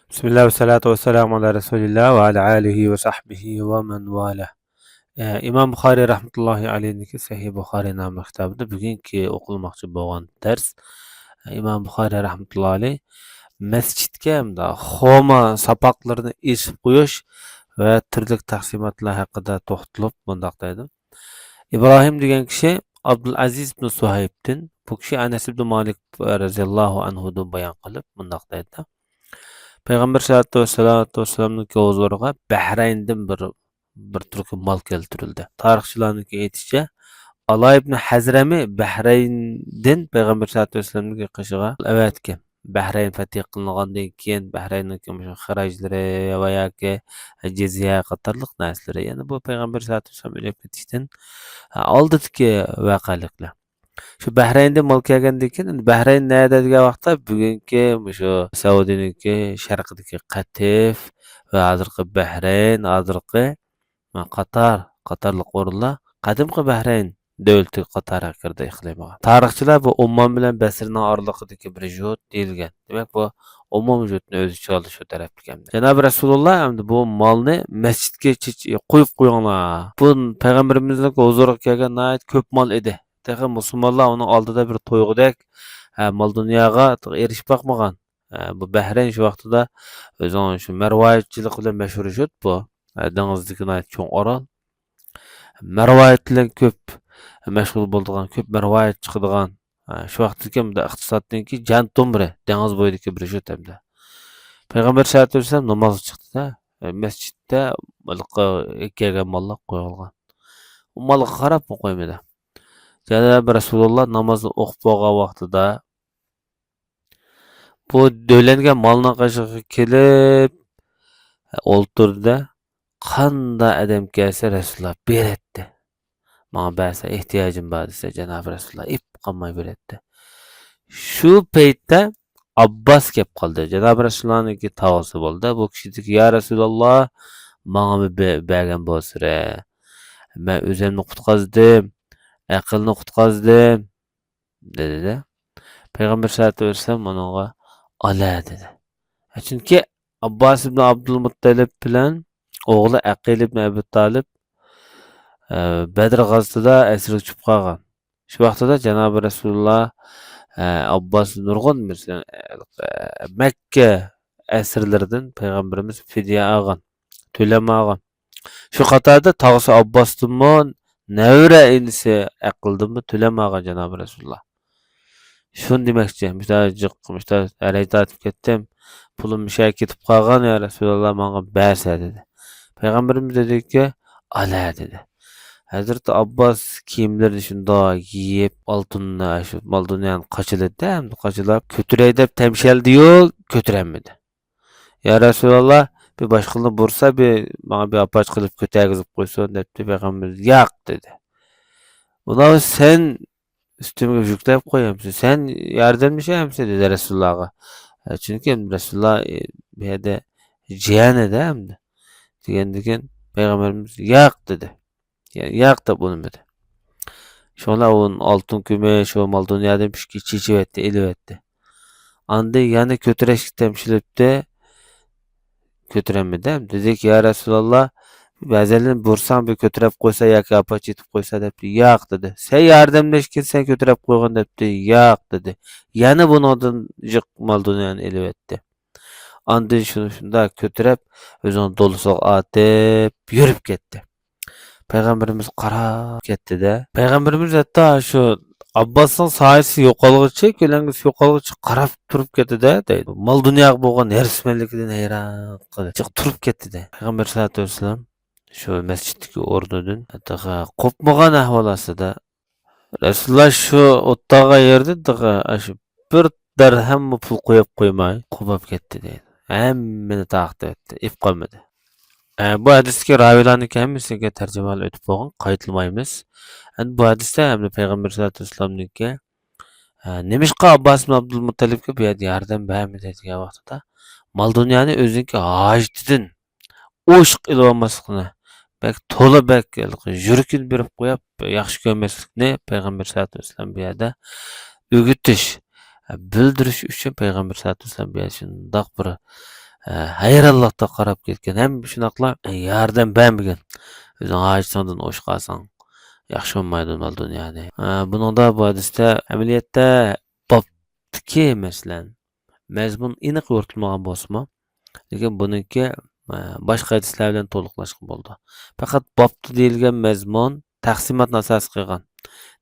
Bismillah ve salatu ve selamu ala Resulillah ve ala alihi ve sahbihi ve men wala. İmam Buxari rahmetullahi aleyhiniki Sahih Buxari namlı kitabında bugünkü okulmakçı bolgan ders İmam Buxari rahmetullahi aleyh mescitke hamda xoma sapaqlarini esip qo'yish ve türlük taqsimotlar haqida to'xtalib bundaq deydi. İbrahim degan kishi Abdulaziz ibn Suhayb'din, bu kishi Anas ibn Malik radhiyallahu anhudan bayon qilib bundaq deydi. Peygamber sallallahu vesselam'ın huzuruna Bahreyn'den bir türkü mal keltirildi. Tarihçilarınki aytishicha, Ala ibn Hazrami Bahreyn'den Peygamber sallallahu vesselam'ın qishiga avatgan. Bahreyn fatih qilingandan keyin Bahreyn'dagi xirajlari va yoki jizya qatorliq narsalar, ya'ni bu Peygamber sallallahu vesselam o'lib ketishdan oldingi voqeliklar. Şu Bahreyn'de mal kelgandan keyin Bahreyn näde degan vaqtda bugungi shu Saudiyadagi sharqidagi Qatif va hozirgi Bahreyn, hozirgi Qatarliq o'rinlar qadimgi Bahreyn davlati qatoriga kirdi iqlimiga. Tarixchilar bu Ommon bilan Basrning oralig'idagi bir jut deyilgan. Demak bu Ommon jutni o'z ichiga oldi shu tarafga. Janob Rasululloh hamda bu molni masjidga qo'yib qo'yinglar. Bu payg'ambarimizning huzuriga kelgan ko'p mol edi. Tekin musulmonlar onun aldıda bir toygudek mal dunyoga erişip bakmagan. Bu Bahreyn şu vaqtida o'zing shu marvoyatchilik bilan mashhur jut bu. Dengizdagi cho'ng orol. Marvoyat bilan ko'p mashg'ul bo'ladigan, ko'p marvoyat chiqadigan. Shu vaqtdagi iqtisodniki jan tomri, dengiz bo'yidagi bir jut hamda. Payg'ambar sallallohu alayhi vasallam namoz chiqdi-da, masjidda kelgan mollar qo'yilgan. U molga qarab qo'ymadi. Cenab-ı Resulullah namazı o'qib bo'lgan vaqtida bu dövlengen malına qashiga kelib o'ltirdi. Qanday adam kelsa Rasululloh beradi. Menga bersa ehtiyojim bor desa Cenab-ı Resululloh ip qolmay beradi. Shu paytda Abbas kelib qoldi. Cenab-ı Resulullah'niki tavosi bo'ldi. Bu kishi dedi, ya Rasululloh, menga bergan bo'lsa, men o'zimni qutqazdim. Aqlni qutqazdim dedi-de. Peygamber sallallahu aleyhi ve sellem onunla ala dedi. Çünkü Abbas ibn Abdülmuttalib bilan oğlu Aqil ibn Abi Talib Bedr g'azotida asirga tushib qolgan. Shu vaqtida Janob Rasululloh Abbas nurg'un Makka asirlaridan payg'ambarimiz fidya olgan, to'lama olgan. Shu qatorda tog'asi Abbosdinmi, Nevre inisi aqldimi төлемаған Cenab-ı Resulullah. Şunu demekçi, müstahcık arayda atıp kettim. Pulum müşahı ketip kalgan ya Resulullah bana berse dedi. Peygamberimiz dedi ki, ala dedi. Hazreti Abbas kiyimlerini şunda giyip altınına, şu mal dünyanın kaçıladı hem de kaçılap kötürey dep temşel diyor, kötüremedi. Ya Resulullah bir başkılını bursa bana bir apaç kılıp kötüye kızıp koysun dedi. Peygamberimiz yak dedi. Buna sen üstüme yükleyip koyamsın. Sen yardımcı şey yapsın dedi Resulullah'a. Çünkü Resulullah bir yerde cihan ede hem de. Digen Peygamberimiz yak dedi. Yani yak da bunu dedi. Şola onun altın küme, şu mal dünyada bir şey çiçi etti, eli etti. Andı yani kötüreşik temsilip de kötüremedi. Dedi ki ya Resulallah bəzələrində bursan bir kötürəb qoysa yoki apaç etib qoysa debdi. Yo'q dedi. Sen yardımlaşkin sen kötürəb qoyğan debdi. Yo'q dedi. Yani bundan jiq mal dünyanı elib etdi. Andın şunda kötürəb özünü dolusuq atıp yürüp ketdi. Peygamberimiz qarab ketdi de. Peygamberimiz hatta şu Abbas'ın sayısı yo'qolg'ichi, ko'langiz yo'qolg'ichi qarab turib ketdi de deydi. Mal dunyoga bo'lgan hersmanligidan hayron qoldi. Chiq turib ketdi de. Payg'ambar sollallohu alayhi vasallam şu mescitteki ordudan hatta kopmagan ahval aslida Rasululloh şu o'ttaga yerdi shu bir dirham pul qo'yib qo'ymay qopib ketdi deydi. Hammani taqdi etdi, ip qolmadi. Bu hadisga raviylarning hammasiga tarjimalar o'tib bo'lgan, qaytilmaymiz. Bu hadisda ham Payg'ambar sollallohu alayhi vasallamniki nemishqa Abbas ibn Abdulmuttalibga bu yerda yordam bermadi degan vaqtida mal dunyoni o'ziniki hojatidan o'shq ilolmasligini bak to'la bak yurkin berib qo'yib yaxshi ko'rmaslikni Payg'ambar sollallohu alayhi vasallam bu yerda o'gitish, bildirish uchun Payg'ambar sollallohu alayhi vasallam bu yerda shundoq bir hayronlikda qarab ketgan. Hem shunaqla yordam bermagan. O'zing hojatingdan o'sh qolsang yaxshi bo'lmaydi bu dunyoda. Buningda bu hadisda amaliyotda bobdiki masalan mazmun aniq yoritilmagan bo'lsa-mu, lekin buniki boshqa hadislar bilan to'liqlashgan bo'ldi. Faqat bobda deyilgan mazmun taqsimotni asos qilgan.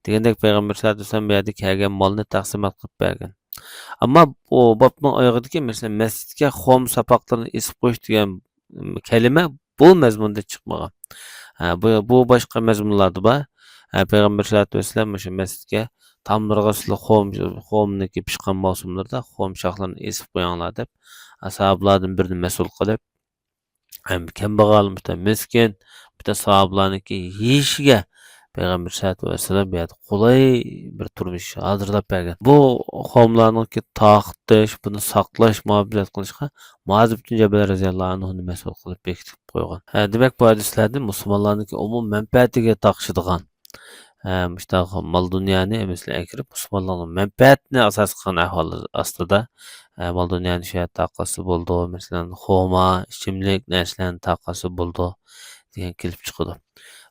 Degandek payg'ambar sollallohu alayhi vasallam bu yerda kelgan molni taqsimot qilib bergan. Ammo o bobning oyog'idagi masalan masjidga xom sapoqlarni esib qo'yish degan kalima bu mazmunda chiqmagan. Bu boshqa mazmunlarda bor. Payg'ambar sollallohu alayhi vasallam o'sha masjidga tomlarga sizlar xomniki pishgan mavsumlarda xom shoxlarni esib qo'yinglar deb ashablardan birini mas'ul qilib kambag'al miskin bitta sahobalarniki yeyishiga payg'ambar sallallohu alayhi vasallam bu yerda qulay bir turmush hozirlab bergan. Bu xomlarniki taqtish, buni saqlash, muhofaza qilishga Muaz ibn Jabal roziyallohu anhuni mas'ul qilib bekitib qo'ygan. Demak bu hadislarda musulmonlarniki umum manfaatiga taqishadigan mushtaq mol dunyoni masalan kirib musulmonlarning manfaatini asos qilgan ahvol ostida mol dunyoni shu taqasi bo'ldi, masalan xoma, ichimlik narsalarni taqasi bo'ldi degan kelib chiqadi.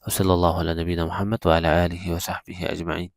Va sallallohu ala nabiyina Muhammad va ala alihi va sahbihi ajma'in.